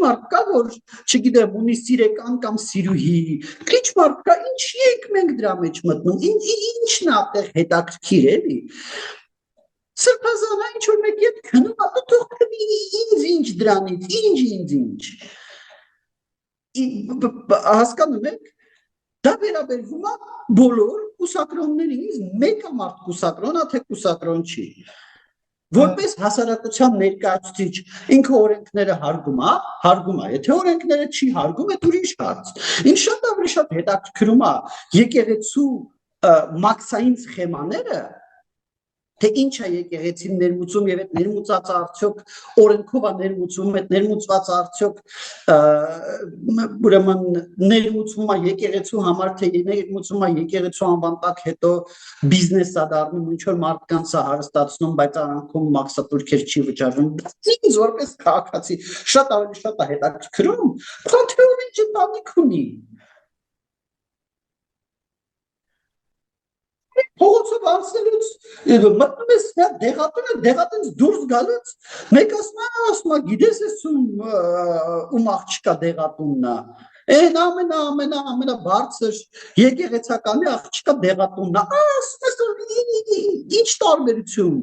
մարդ կա, որ չգիտեմ, ունի սիրեկան կամ սիրուհի, քիչ մարդ կա, ինչի եք մենք դրա մեջ մտնում, ինչն է այդտեղ հետաքրքիր էլի։ Սրբազանը ինչ որ մեկի հետ քնում, ապա թող քնի, ինձ ինչ դրանից, ինչ։ Հասկանում եք, դա վերաբերվում է բոլոր կուսակրոններին, մեկը մարդ կուսակրոն է, թե կուսակրոն չի։ Որպես հասարակության ներկայացուցիչ ինքը օրենքները հարգում է, եթե օրենքները չի հարգում, այդ ուրիշ հարց։ Ինձ շատ ավելի շատ հետաքրքրում է եկեղեցու մաքսային սխեմաները, թե ինչ է եկեղեցին ներմուծում եւ այդ ներմուծածը արդյոք օրենքով է ներմուծում, այդ ներմուծվածը արդյոք ուրեմն ներմուծվում է եկեղեցու համար, թե ներմուծվում է եկեղեցու անվան տակ հետո բիզնես է դառնում, ինչ որ մարդկանց է հարստացնում, բայց արանքում մաքսատուրքեր չի վճարվում։ Ինձ որպես քաղաքացի շատ ավելի շատ է հետաքրքրում, քան թե ով ինչ ընտանիք ունի։ Փողոցով անցնելուց մտնում ես նա դեղատունը դուրս գալուց մեկ ասում է գիտես ես ում աղջիկա դեղատունն է այն ամենաբարձր եկեղեցականի աղջիկա դեղատունն է ասում ես ինչ տարբերություն